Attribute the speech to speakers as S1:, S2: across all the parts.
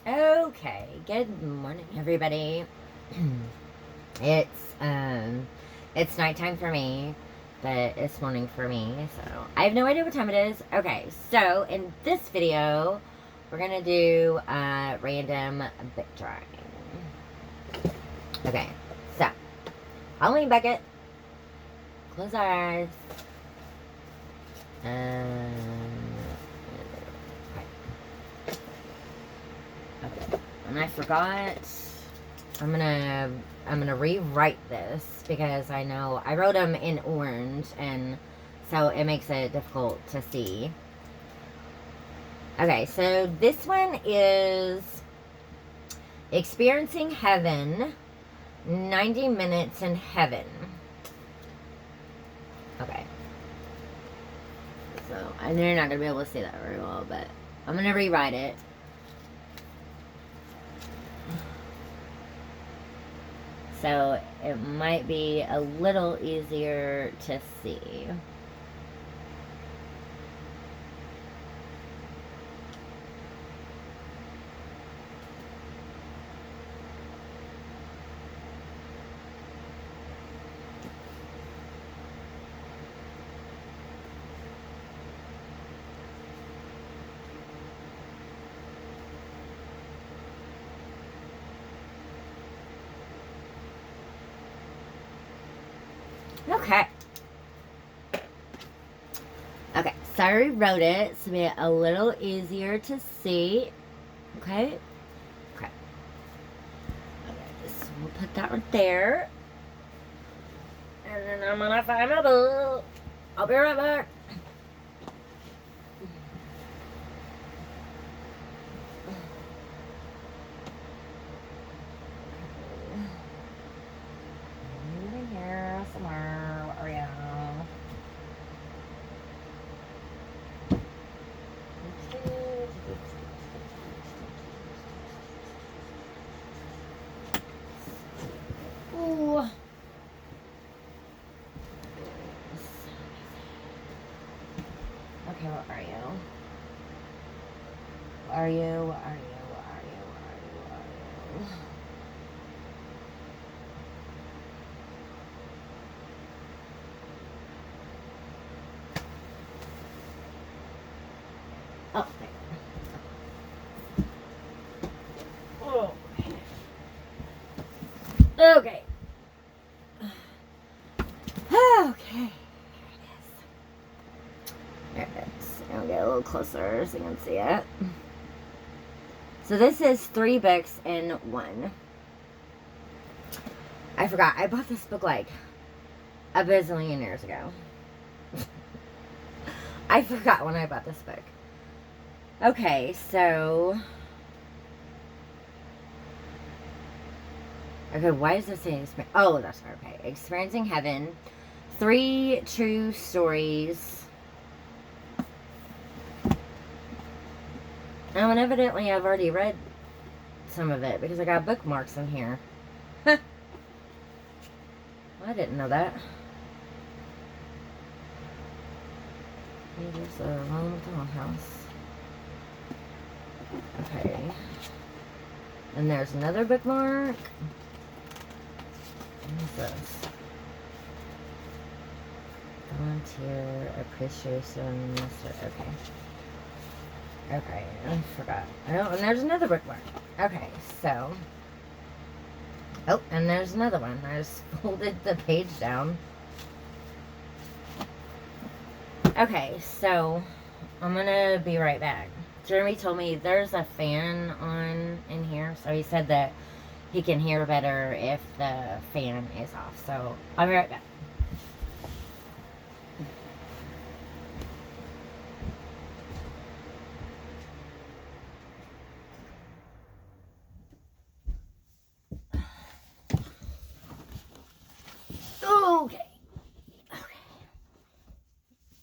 S1: Okay, good morning, everybody. it's um, it's nighttime for me, but it's morning for me. So I have no idea what time it is. Okay, so in this video, we're gonna do random bit drawing. Okay, so Halloween bucket. Close our eyes. Okay. And I forgot. I'm gonna rewrite this because I know I wrote them in orange, and so it makes it difficult to see. Okay, so this one is Experiencing Heaven, 90 Minutes in Heaven. Okay. So I know you're not gonna be able to see that very well, but I'm gonna rewrite it. So it might be a little easier to see. Okay. Okay, so I rewrote it to be a little easier to see. Okay. Okay. Okay, so we'll put that right there. And then I'm gonna find my book. I'll be right back. In here somewhere. Where are you? Ooh. Okay, where are you? Where are you? Where are you? Where are you? Where are you? Where are you? Oh, there. Oh. Okay. Okay. There it is. I'll get a little closer so you can see it. So this is 3 books in 1. I forgot. I bought this book like a bazillion years ago. I forgot when I bought this book. Okay, so... Okay, why is this saying... Oh, that's okay. Experiencing Heaven. 3 true stories. Oh, and evidently I've already read some of it because I got bookmarks in here. Well, I didn't know that. There's a Ronald Dollhouse. Okay. And there's another bookmark. What is this? Volunteer appreciation. Okay. Okay, I forgot. Oh, and there's another bookmark. Okay, so. Oh, and there's another one. I just folded the page down. Okay, so I'm gonna be right back. Jeremy told me there's a fan on in here, so he said that he can hear better if the fan is off. So I'll be right back.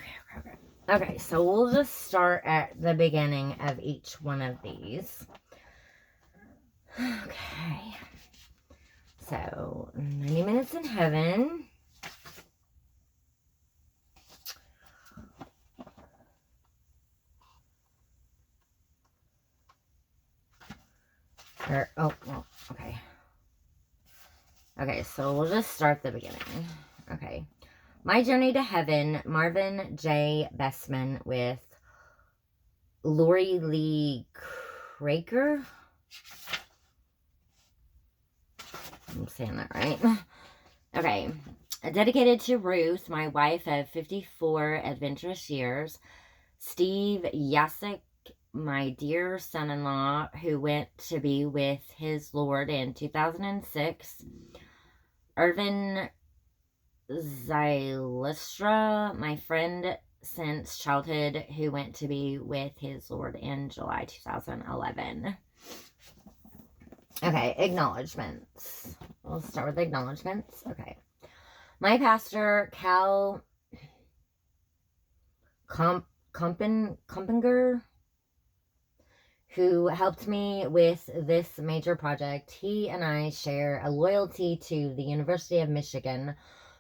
S1: Okay. Okay, so we'll just start at the beginning of each one of these. Okay. So, 90 Minutes in Heaven. Okay. Okay, so we'll just start the beginning. Okay. My Journey to Heaven, Marvin J. Bestman with Lori Lee Craker. I'm saying that right. Okay. Dedicated to Ruth, my wife of 54 adventurous years. Steve Yasek, my dear son-in-law, who went to be with his Lord in 2006. Irvin Zylistra, my friend since childhood, who went to be with his Lord in July 2011. Okay, acknowledgements. We'll start with acknowledgements. Okay. My pastor, Cal Compinger, who helped me with this major project, he and I share a loyalty to the University of Michigan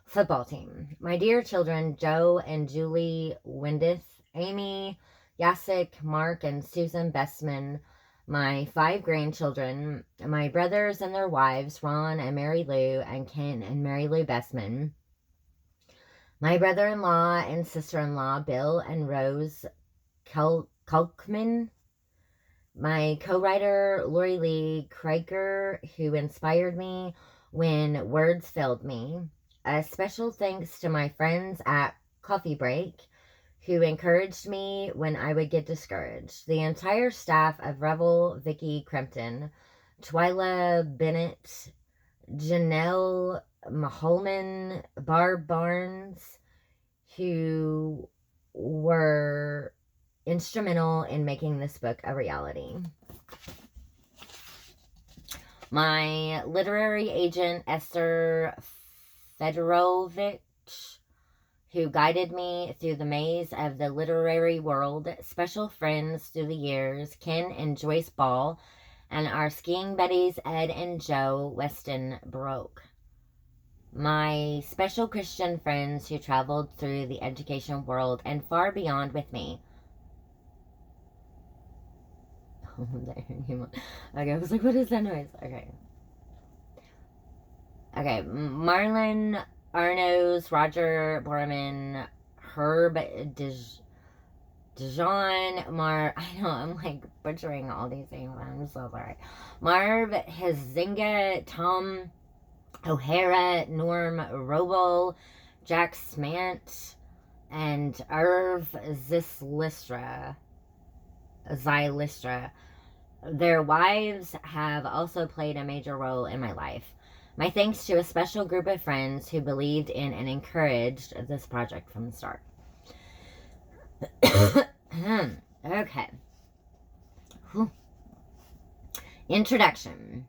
S1: football team. My dear children, Joe and Julie Windith, Amy, Yasik, Mark, and Susan Bestman, my 5 grandchildren, my brothers and their wives, Ron and Mary Lou, and Ken and Mary Lou Bestman, my brother-in-law and sister-in-law, Bill and Rose Kalkman, my co-writer, Lori Lee Craker, who inspired me when words failed me. A special thanks to my friends at Coffee Break, who encouraged me when I would get discouraged. The entire staff of Revel, Vicky Crempton, Twyla Bennett, Janelle Maholman, Barb Barnes, who were instrumental in making this book a reality. My literary agent, Esther Fedorovich, who guided me through the maze of the literary world. Special friends through the years, Ken and Joyce Ball, and our skiing buddies, Ed and Joe Weston Broke. My special Christian friends who traveled through the education world and far beyond with me. Okay, I was like, what is that noise? Okay. Okay, Marlon Arnos, Roger Borman, Herb Dijon, I know, I'm like butchering all these things. I'm so sorry. Marv Hazinga, Tom O'Hara, Norm Robo, Jack Smant, and Irv Zylistra. Their wives have also played a major role in my life. My thanks to a special group of friends who believed in and encouraged this project from the start. Okay. Whew. Introduction.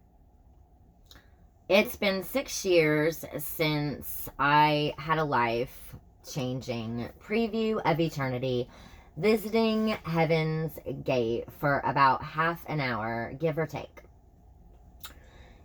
S1: It's been 6 years since I had a life-changing preview of eternity, visiting Heaven's Gate for about half an hour, give or take.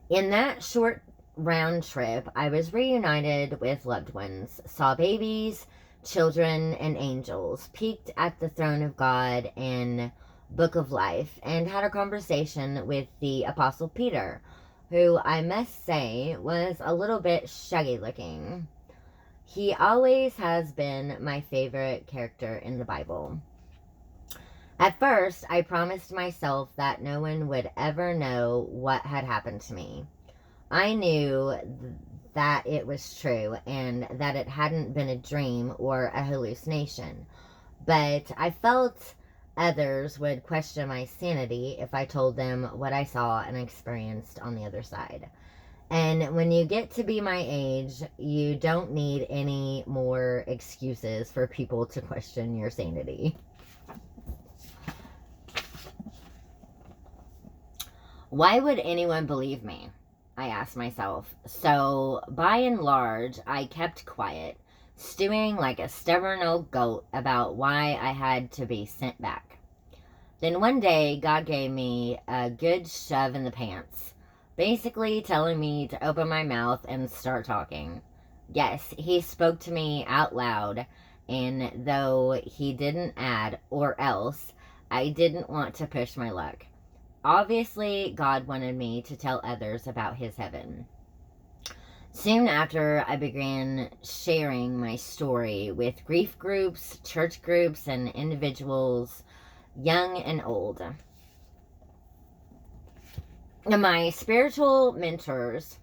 S1: In that short round trip, I was reunited with loved ones, saw babies, children, and angels, peeked at the throne of God and Book of Life, and had a conversation with the Apostle Peter, who I must say was a little bit shaggy looking. He always has been my favorite character in the Bible. At first, I promised myself that no one would ever know what had happened to me. I knew that it was true and that it hadn't been a dream or a hallucination, but I felt others would question my sanity if I told them what I saw and experienced on the other side. And when you get to be my age, you don't need any more excuses for people to question your sanity. Why would anyone believe me? I asked myself. So, by and large, I kept quiet, stewing like a stubborn old goat about why I had to be sent back. Then one day, God gave me a good shove in the pants, basically telling me to open my mouth and start talking. Yes, he spoke to me out loud, and though he didn't add, or else, I didn't want to push my luck. obviously, God wanted me to tell others about his heaven. Soon after, I began sharing my story with grief groups, church groups, and individuals, young and old. My spiritual mentors,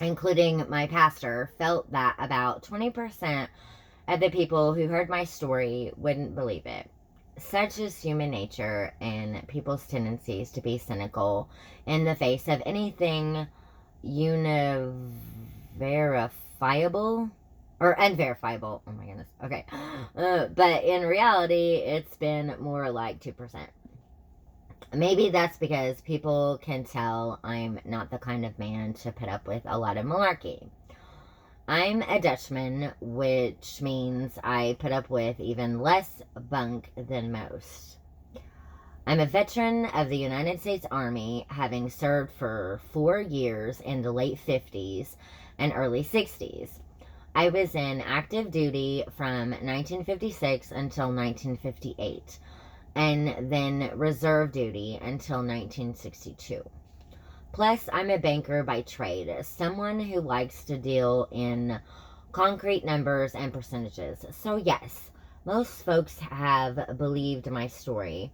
S1: including my pastor, felt that about 20% of the people who heard my story wouldn't believe it. Such is human nature and people's tendencies to be cynical in the face of anything unverifiable or unverifiable. Oh my goodness. Okay. But in reality, it's been more like 2%. Maybe that's because people can tell I'm not the kind of man to put up with a lot of malarkey. I'm a Dutchman, which means I put up with even less bunk than most. I'm a veteran of the United States Army, having served for 4 years in the late 50s and early 60s. I was in active duty from 1956 until 1958, and then reserve duty until 1962. Plus, I'm a banker by trade, someone who likes to deal in concrete numbers and percentages. So yes, most folks have believed my story,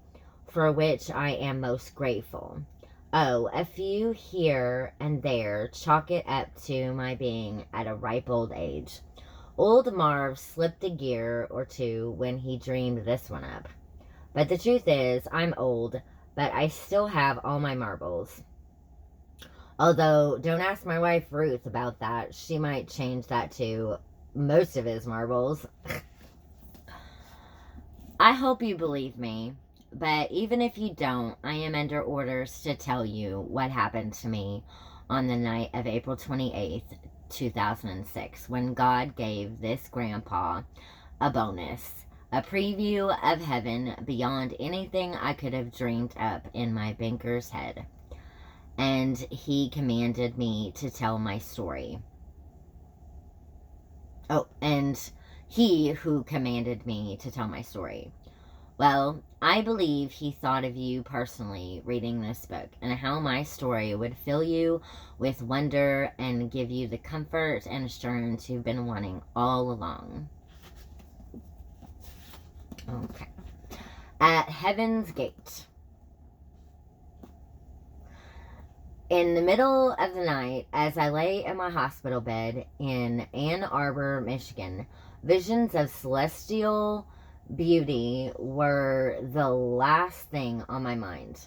S1: for which I am most grateful. Oh, a few here and there chalk it up to my being at a ripe old age. Old Marv slipped a gear or two when he dreamed this one up. But the truth is, I'm old, but I still have all my marbles. Although, don't ask my wife Ruth about that. She might change that to most of his marbles. I hope you believe me, but even if you don't, I am under orders to tell you what happened to me on the night of April 28th, 2006, when God gave this grandpa a bonus, a preview of heaven beyond anything I could have dreamed up in my banker's head. And he commanded me to tell my story. Oh, and he who commanded me to tell my story. Well, I believe he thought of you personally reading this book and how my story would fill you with wonder and give you the comfort and assurance you've been wanting all along. Okay. At Heaven's Gate. In the middle of the night, as I lay in my hospital bed in Ann Arbor, Michigan, visions of celestial beauty were the last thing on my mind.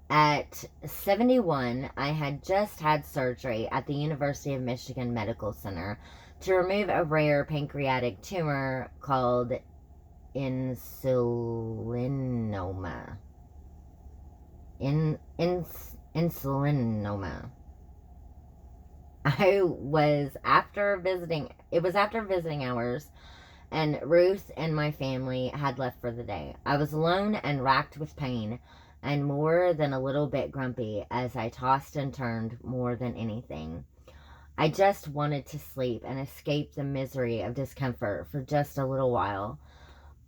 S1: At 71, I had just had surgery at the University of Michigan Medical Center to remove a rare pancreatic tumor called insulinoma. Insulinoma. It was after visiting hours, and Ruth and my family had left for the day. I was alone and racked with pain, and more than a little bit grumpy as I tossed and turned more than anything. I just wanted to sleep and escape the misery of discomfort for just a little while.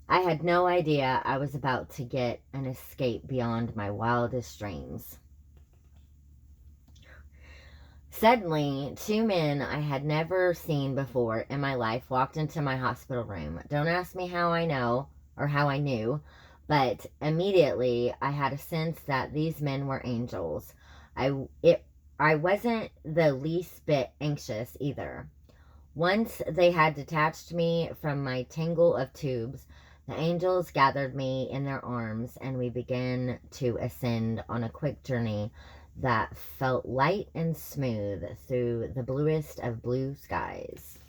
S1: I had no idea I was about to get an escape beyond my wildest dreams. Suddenly, 2 men I had never seen before in my life walked into my hospital room. Don't ask me how I know or how I knew, but immediately I had a sense that these men were angels. I wasn't the least bit anxious either. Once they had detached me from my tangle of tubes, the angels gathered me in their arms and we began to ascend on a quick journey that felt light and smooth through the bluest of blue skies.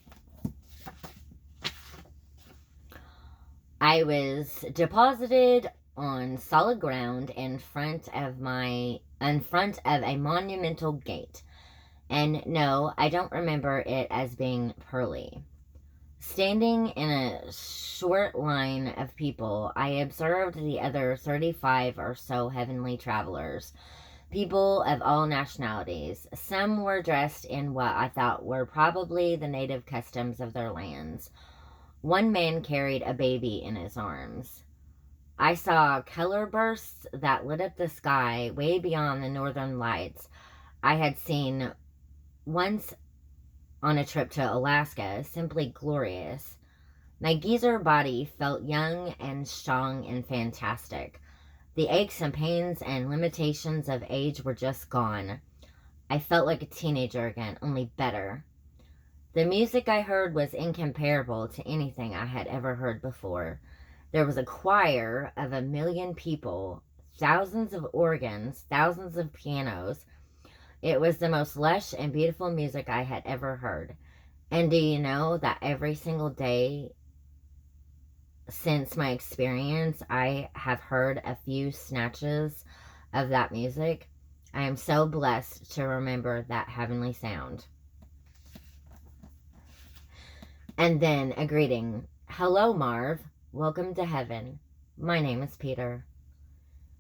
S1: I was deposited on solid ground in front of a monumental gate. And no, I don't remember it as being pearly. Standing in a short line of people, I observed the other 35 or so heavenly travelers, people of all nationalities. Some were dressed in what I thought were probably the native customs of their lands. One man carried a baby in his arms. I saw color bursts that lit up the sky way beyond the northern lights I had seen once on a trip to Alaska. Simply glorious. My geezer body felt young and strong and fantastic. The aches and pains and limitations of age were just gone. I felt like a teenager again, only better. The music I heard was incomparable to anything I had ever heard before. There was a choir of 1,000,000 people, thousands of organs, thousands of pianos. It was the most lush and beautiful music I had ever heard. And do you know that every single day since my experience, I have heard a few snatches of that music? I am so blessed to remember that heavenly sound. And then a greeting. Hello, Marv. Welcome to heaven. My name is Peter.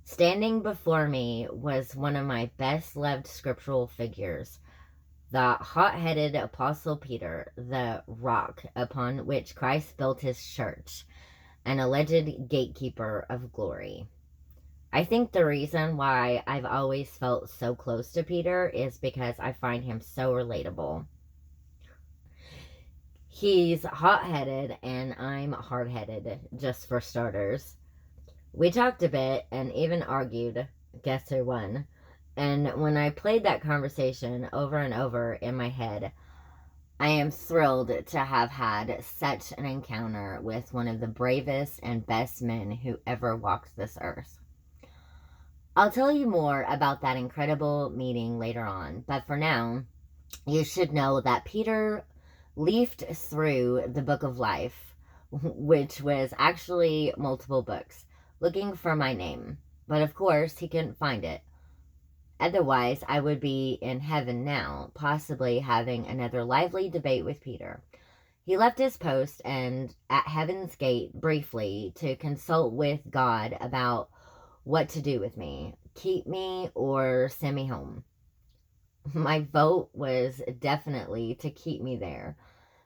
S1: Standing before me was one of my best loved scriptural figures, the hot-headed Apostle Peter, the rock upon which Christ built his church, an alleged gatekeeper of glory. I think the reason why I've always felt so close to Peter is because I find him so relatable. He's hot-headed and I'm hard-headed, just for starters. We talked a bit and even argued, guess who won? And when I played that conversation over and over in my head, I am thrilled to have had such an encounter with one of the bravest and best men who ever walked this earth. I'll tell you more about that incredible meeting later on, but for now, you should know that Peter leafed through the book of life, which was actually multiple books, looking for my name. But of course, he couldn't find it. Otherwise, I would be in heaven now, possibly having another lively debate with Peter. He left his post and at Heaven's Gate briefly to consult with God about what to do with me, keep me or send me home. My vote was definitely to keep me there.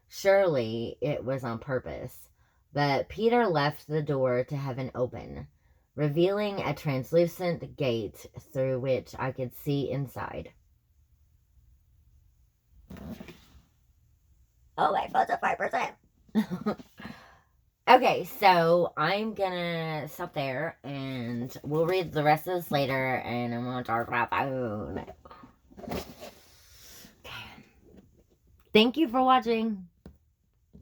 S1: Surely it was on purpose. But Peter left the door to heaven open, revealing a translucent gate through which I could see inside. Oh, my phone's at 5%. Okay, so I'm gonna stop there and we'll read the rest of this later and I'm gonna talk about food. Okay. Thank you for watching.